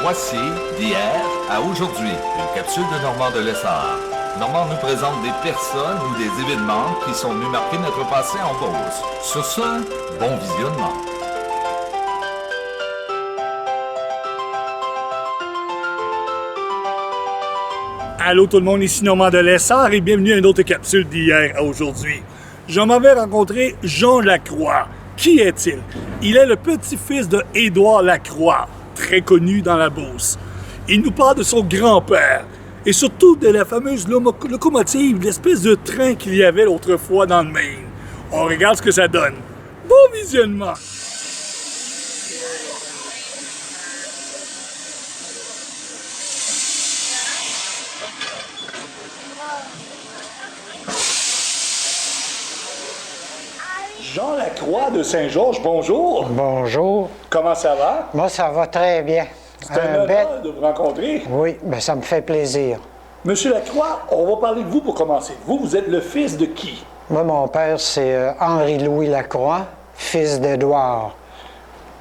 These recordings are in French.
Voici d'hier à aujourd'hui, une capsule de Normand de Lessard. Normand nous présente des personnes ou des événements qui sont venus marquer notre passé en Beauce. Sur ce, bon visionnement. Allô tout le monde, ici Normand de Lessard et bienvenue à une autre capsule d'hier à aujourd'hui. Je m'en vais rencontrer Jean Lacroix. Qui est-il? Il est le petit-fils de Édouard Lacroix, très connu dans la Beauce. Il nous parle de son grand-père et surtout de la fameuse locomotive, l'espèce de train qu'il y avait autrefois dans le Maine. On regarde ce que ça donne. Bon visionnement! Jean Lacroix de Saint-Georges, bonjour. Bonjour. Comment ça va? Moi, ça va très bien. C'est un honneur de vous rencontrer. Oui, bien, ça me fait plaisir. Monsieur Lacroix, on va parler de vous pour commencer. Vous êtes le fils de qui? Moi, mon père, c'est Henri-Louis Lacroix, fils d'Édouard.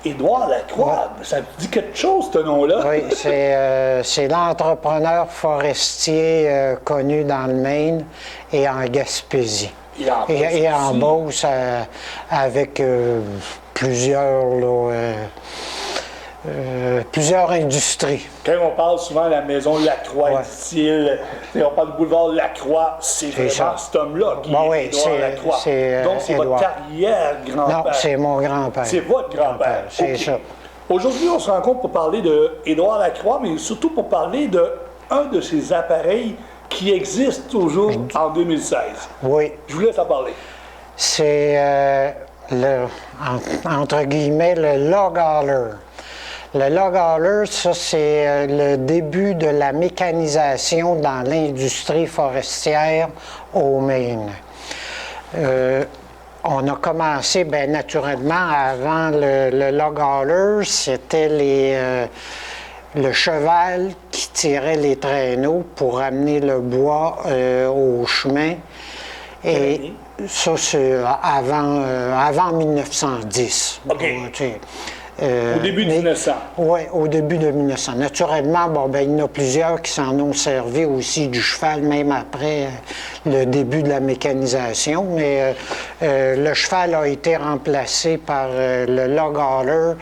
Édouard Lacroix, ça me dit quelque chose, ce nom-là? Oui, c'est l'entrepreneur forestier connu dans le Maine et en Gaspésie. Et en Beauce, avec plusieurs industries. Quand on parle souvent de la maison Lacroix, dit-il, on parle du boulevard Lacroix, c'est vraiment cet homme-là qui est Édouard Lacroix. Donc, c'est votre arrière-grand-père. Non, c'est mon grand-père. C'est votre grand-père. C'est ça. Aujourd'hui, on se rencontre pour parler d'Édouard Lacroix, mais surtout pour parler d'un de ces appareils qui existe toujours en 2016. Oui. Je vous laisse en parler. C'est entre guillemets, le log hauler. Le log hauler, ça, c'est le début de la mécanisation dans l'industrie forestière au Maine. On a commencé, bien naturellement, avant le log hauler, c'était le cheval qui tirait les traîneaux pour amener le bois au chemin. Et ça, c'est avant 1910. OK. Au début de 1900. Oui, au début de 1900. Naturellement, il y en a plusieurs qui s'en ont servi aussi du cheval, même après le début de la mécanisation. Mais le cheval a été remplacé par le log hauler,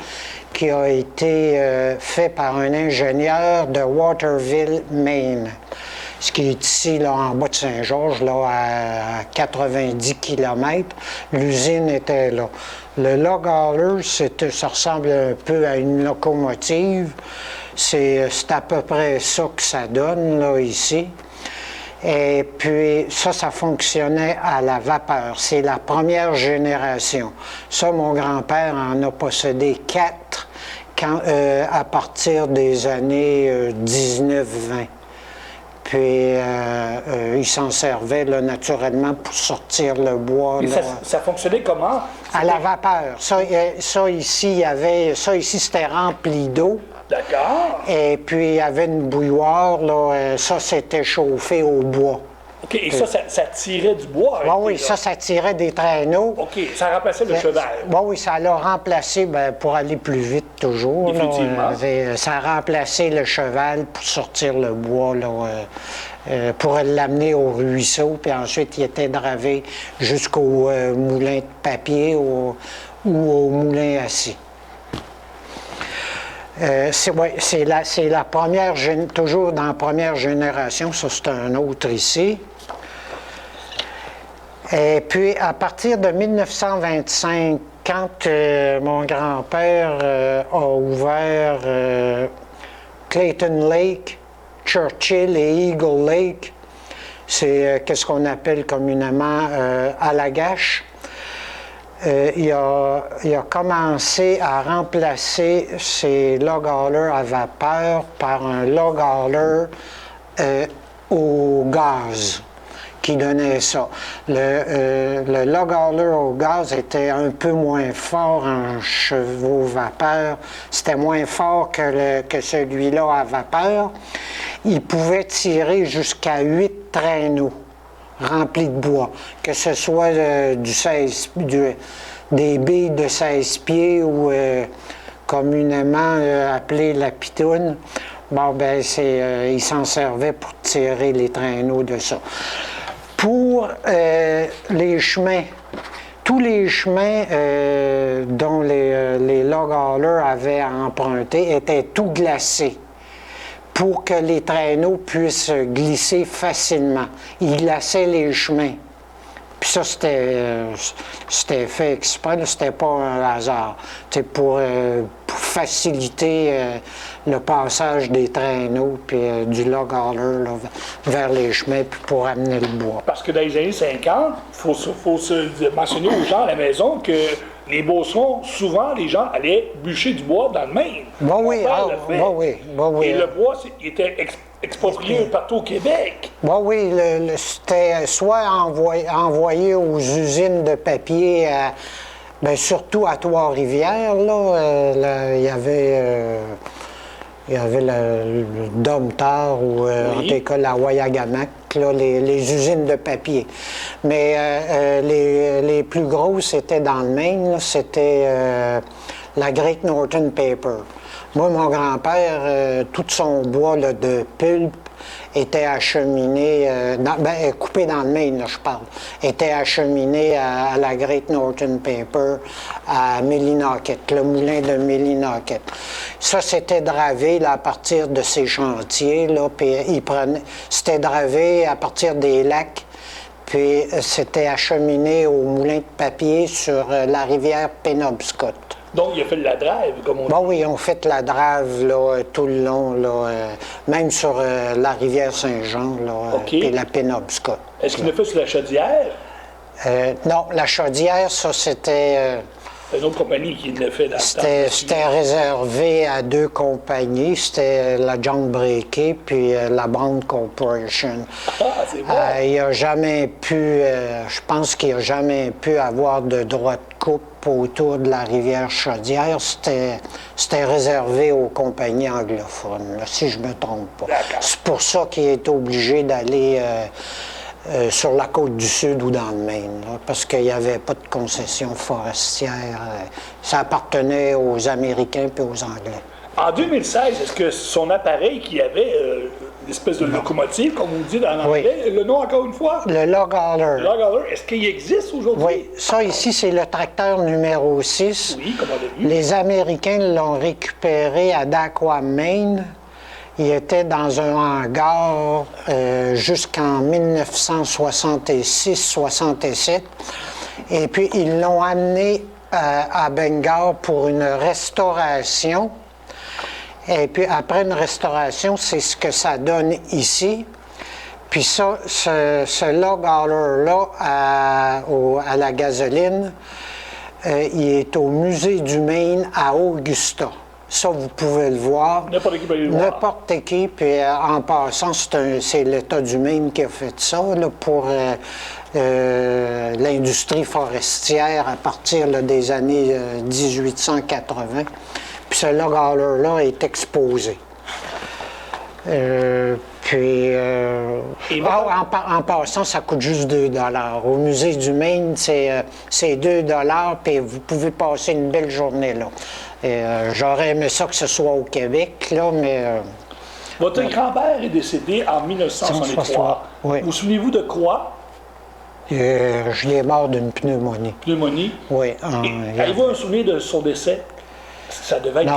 qui a été fait par un ingénieur de Waterville, Maine, ce qui est ici, là, en bas de Saint-Georges, là, à 90 km. L'usine était là. Le log hauler, ça ressemble un peu à une locomotive. C'est à peu près ça que ça donne, là, ici. Et puis, ça fonctionnait à la vapeur. C'est la première génération. Ça, mon grand-père en a possédé 4 à partir des années 19-20. Puis, il s'en servait, là, naturellement, pour sortir le bois. Là. Ça fonctionnait comment? À la vapeur. Ça ici, c'était rempli d'eau. D'accord. Et puis, il y avait une bouilloire, là, ça, c'était chauffé au bois. OK, et ça tirait du bois? Oui, ça tirait des traîneaux. OK, ça remplaçait le cheval? Oui, ça l'a remplacé pour aller plus vite toujours. Effectivement. Là, ça a remplacé le cheval pour sortir le bois, là, pour l'amener au ruisseau, puis ensuite il était dravé jusqu'au moulin de papier ou au moulin assis. C'est la première, toujours dans la première génération, ça c'est un autre ici. Et puis, à partir de 1925, quand mon grand-père a ouvert Clayton Lake, Churchill et Eagle Lake, c'est qu'est-ce qu'on appelle communément Allagash, il a commencé à remplacer ces log haulers à vapeur par un log hauler au gaz qui donnait ça. Le log hauler au gaz était un peu moins fort en chevaux vapeur. C'était moins fort que celui-là à vapeur. Il pouvait tirer jusqu'à 8 traîneaux remplis de bois, que ce soit des billes de 16 pieds ou communément appelée la pitoune. Bon, ben, ils s'en servaient pour tirer les traîneaux de ça. Pour les chemins, tous les chemins dont les log haulers avaient emprunté étaient tout glacés pour que les traîneaux puissent glisser facilement. Ils glaçaient les chemins. Puis ça, c'était fait exprès, c'était pas un hasard. C'est pour faciliter le passage des traîneaux puis du log hauler là, vers les chemins puis pour amener le bois. Parce que dans les années 50, il faut se mentionner aux gens à la maison que les beaucerons, souvent, les gens allaient bûcher du bois dans le Maine. Bon, oui, oui. Et le bois était exproprié partout au Québec. Bon, oui, c'était soit envoyé aux usines de papier, bien, surtout à Trois-Rivières, là, il y avait le Domtar ou en tout cas la Wayagamac, là, les usines de papier. Mais les plus grosses étaient dans le Maine, c'était la Great Northern Paper. Moi, mon grand-père, tout son bois là, de pulpe était acheminé, coupé dans le Maine, là, je parle, était acheminé à la Great Northern Paper à Millinocket, le moulin de Millinocket. Ça, c'était dravé là, à partir de ces chantiers, là, puis c'était dravé à partir des lacs, puis c'était acheminé au moulin de papier sur la rivière Penobscot. Donc, il a fait de la drive, comme on dit. Bon, oui, on fait la drave là, tout le long, là, même sur la rivière Saint-Jean, puis la Penobscot. Est-ce qu'il l'a fait sur la Chaudière? Non, la Chaudière, ça, c'était... C'est une autre compagnie qui l'a fait dans le temps. C'était réservé à deux compagnies. C'était la John Breaké puis la Bond Corporation. Ah, c'est bon. Il n'a jamais pu... je pense qu'il n'a jamais pu avoir de droit de coupe autour de la rivière Chaudière. C'était réservé aux compagnies anglophones, là, si je ne me trompe pas. C'est pour ça qu'il est obligé d'aller... sur la côte du Sud ou dans le Maine, là, parce qu'il n'y avait pas de concession forestière. Ça appartenait aux Américains puis aux Anglais. En 2016, est-ce que son appareil qui avait l'espèce de locomotive, comme on dit dans l'anglais, le nom encore une fois? Le log hauler. Le log hauler, est-ce qu'il existe aujourd'hui? Oui, ça ici, c'est le tracteur numéro 6. Oui, comme on l'a vu. Les Américains l'ont récupéré à Daqua, Maine. Il était dans un hangar jusqu'en 1966-67. Et puis, ils l'ont amené à Bangor pour une restauration. Et puis, après une restauration, c'est ce que ça donne ici. Puis ça, ce log hauler-là, à la gasoline, il est au Musée du Maine à Augusta. Ça, vous pouvez le voir. N'importe qui peut le voir. N'importe qui. Puis en passant, c'est l'État du Maine qui a fait ça là, pour l'industrie forestière à partir là, des années 1880. Puis ce log hauler-là est exposé. En passant, ça coûte juste 2 $. Au Musée du Maine, c'est 2 $, puis vous pouvez passer une belle journée là. J'aurais aimé ça que ce soit au Québec, là, mais... Votre grand-père est décédé en 1963. Oui. Vous souvenez-vous de quoi? Je l'ai mort d'une pneumonie. Pneumonie? Oui. Avez-vous un souvenir de son décès? Ça devait être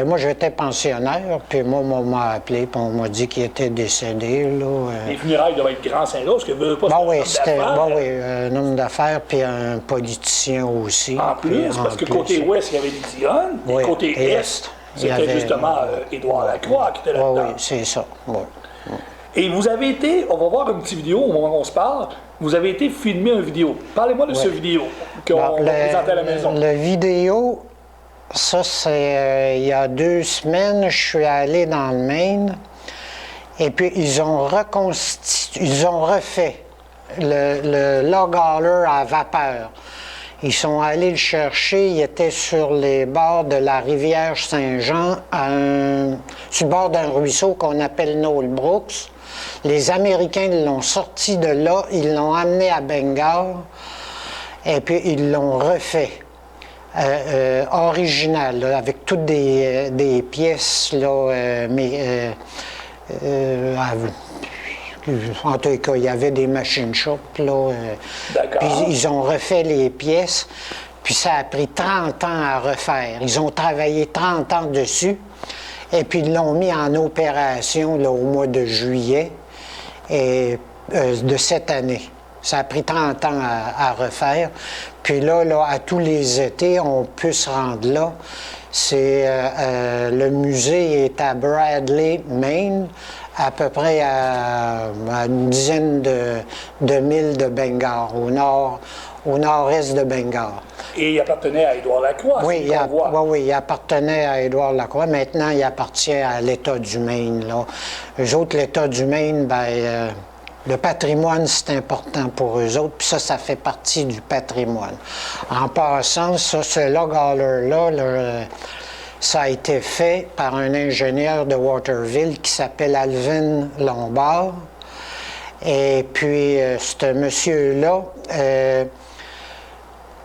moi j'étais pensionnaire, puis moi, on m'a appelé, puis on m'a dit qu'il était décédé, là. Les funérailles doivent être grand Saint-Là, parce que vous n'avez pas un homme d'affaires, puis un politicien aussi. En plus, parce que côté ouest, il y avait les Dionne, et côté est, c'était justement Édouard Lacroix qui était là-dedans. Oui, c'est ça. Oui. Et vous avez été, on va voir une petite vidéo au moment où on se parle, vous avez été filmer une vidéo. Parlez-moi de cette vidéo qu'on va présenter à la maison. La vidéo, ça c'est il y a 2 semaines, je suis allé dans le Maine et puis ils ont refait le log hauler à vapeur. Ils sont allés le chercher, il était sur les bords de la rivière Saint-Jean, sur le bord d'un ruisseau qu'on appelle Noel Brooks. Les Américains l'ont sorti de là, ils l'ont amené à Bangor et puis ils l'ont refait. original, là, avec toutes des pièces, là, en tout cas, il y avait des machine shops, là. Puis ils ont refait les pièces, puis ça a pris 30 ans à refaire. Ils ont travaillé 30 ans dessus, et puis ils l'ont mis en opération, là, au mois de juillet de cette année. Ça a pris 30 ans à refaire. Puis là, à tous les étés, on peut se rendre là. Le musée est à Bradley, Maine, à peu près à une dizaine de milles de Bangor, au nord-est de Bangor. Et il appartenait à Édouard Lacroix, oui, il appartenait à Édouard Lacroix. Maintenant, il appartient à l'État du Maine. Là. Eux autres, l'État du Maine, le patrimoine, c'est important pour eux autres, puis ça fait partie du patrimoine. En passant, ce log holler-là, ça a été fait par un ingénieur de Waterville qui s'appelle Alvin Lombard. Et puis, ce monsieur-là,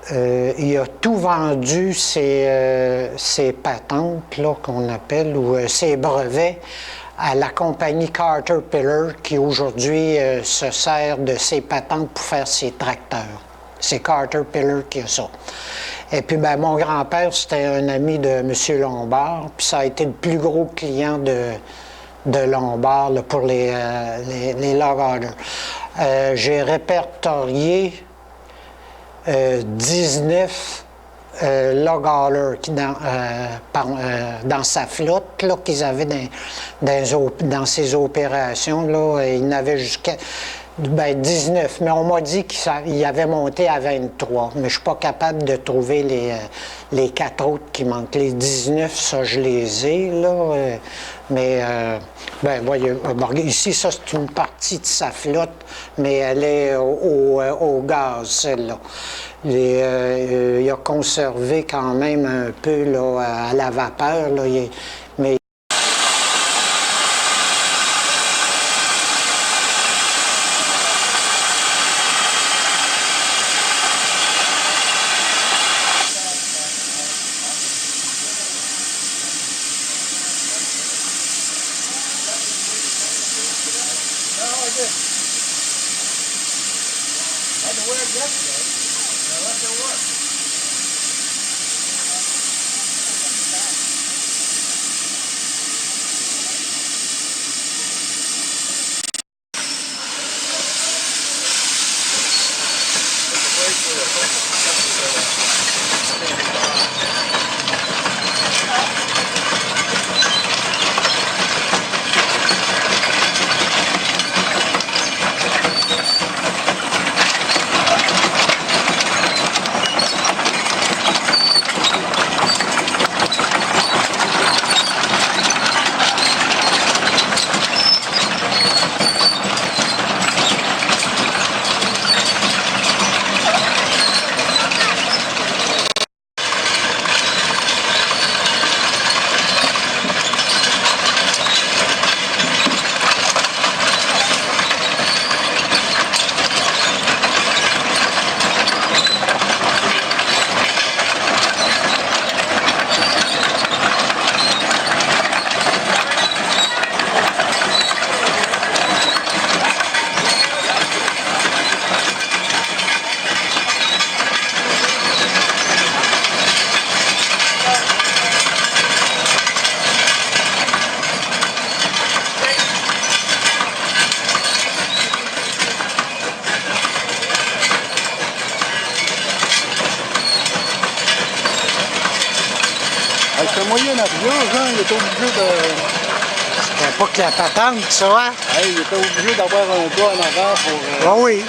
il a tout vendu ses patentes, là, qu'on appelle, ou ses brevets, à la compagnie Caterpillar, qui aujourd'hui se sert de ses patentes pour faire ses tracteurs. C'est Caterpillar qui a ça. Et puis, mon grand-père, c'était un ami de M. Lombard, puis ça a été le plus gros client de Lombard là, pour les log hollers. J'ai répertorié 19 log hollers dans sa flotte qu'ils avaient dans ses opérations. Là, il n'avait jusqu'à 19, mais on m'a dit qu'il avait monté à 23, mais je ne suis pas capable de trouver les 4 autres qui manquent. Les 19, ça, je les ai, là, voyez, ici, ça, c'est une partie de sa flotte, mais elle est au gaz, celle-là. Il a conservé quand même un peu là, à la vapeur, là, mais C'est moyen avion, Jean, il était obligé de... C'était pas que la patente, ça, hein? Hey, il était obligé d'avoir un gars en avant pour... Ah oui.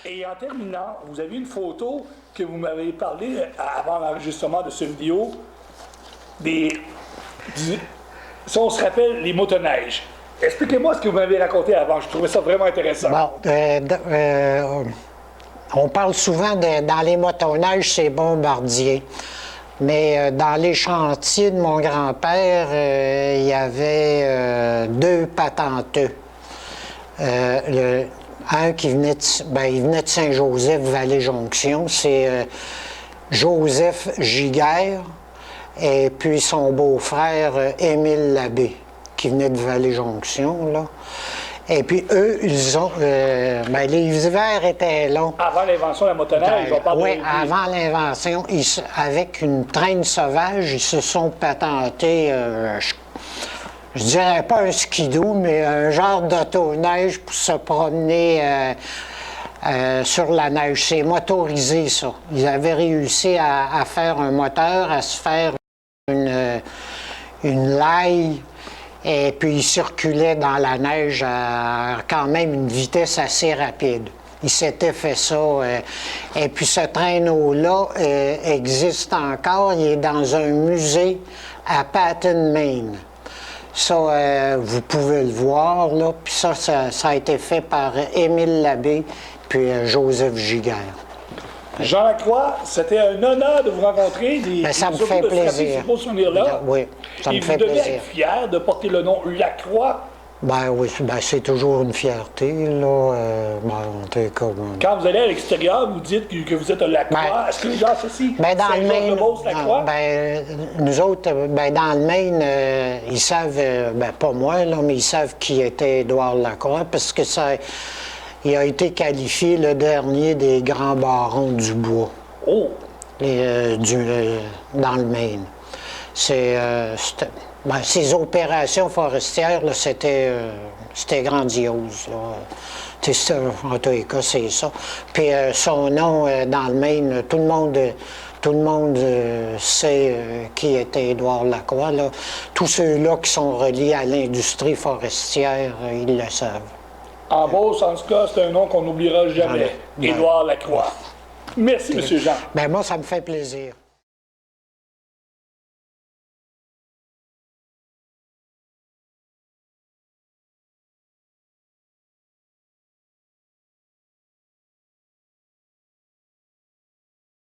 Et en terminant, vous avez une photo que vous m'avez parlé avant l'enregistrement de cette vidéo, si on se rappelle, les motoneiges. Expliquez-moi ce que vous m'avez raconté avant, je trouvais ça vraiment intéressant. Bon, on parle souvent dans les motoneiges, c'est Bombardier. Mais dans les chantiers de mon grand-père, il y avait deux patenteux. Un qui venait de Saint-Joseph, Vallée-Jonction, c'est Joseph Giguère, et puis son beau-frère Émile Labbé, qui venait de Vallée-Jonction, là. Et puis eux, ils ont... les hivers étaient longs. Avant l'invention de la motoneige, on parle oui, avant l'invention, avec une traîne sauvage, ils se sont patentés, je dirais pas un skidoo, mais un genre d'auto-neige pour se promener sur la neige. C'est motorisé, ça. Ils avaient réussi à faire un moteur, à se faire une laille, et puis ils circulaient dans la neige à quand même une vitesse assez rapide. Ils s'étaient fait ça. Et puis ce traîneau-là existe encore. Il est dans un musée à Patten, Maine. Ça, vous pouvez le voir, là. Puis ça a été fait par Émile Labbé puis Joseph Giguère. Jean Lacroix, c'était un honneur de vous rencontrer. Ça me fait plaisir. Ces beaux souvenirs-là. Oui, ça me fait plaisir. Et vous devez être fier de porter le nom Lacroix. Ben oui, c'est toujours une fierté, là. Quand vous allez à l'extérieur, vous dites que vous êtes un Lacroix. Est-ce que les gens associent dans le Maine, Lacroix? Nous autres, dans le Maine, ils savent, pas moi, là, mais ils savent qui était Édouard Lacroix, parce que il a été qualifié le dernier des grands barons du bois. Oh! Dans le Maine. Ces opérations forestières, c'était grandiose. Là. En tous les cas, c'est ça. Puis son nom, dans le Maine, tout le monde sait qui était Édouard Lacroix. Là. Tous ceux-là qui sont reliés à l'industrie forestière, ils le savent. En Beauce, en tout cas, c'est un nom qu'on n'oubliera jamais. Édouard Lacroix. Merci, M. Jean. Moi, ça me fait plaisir.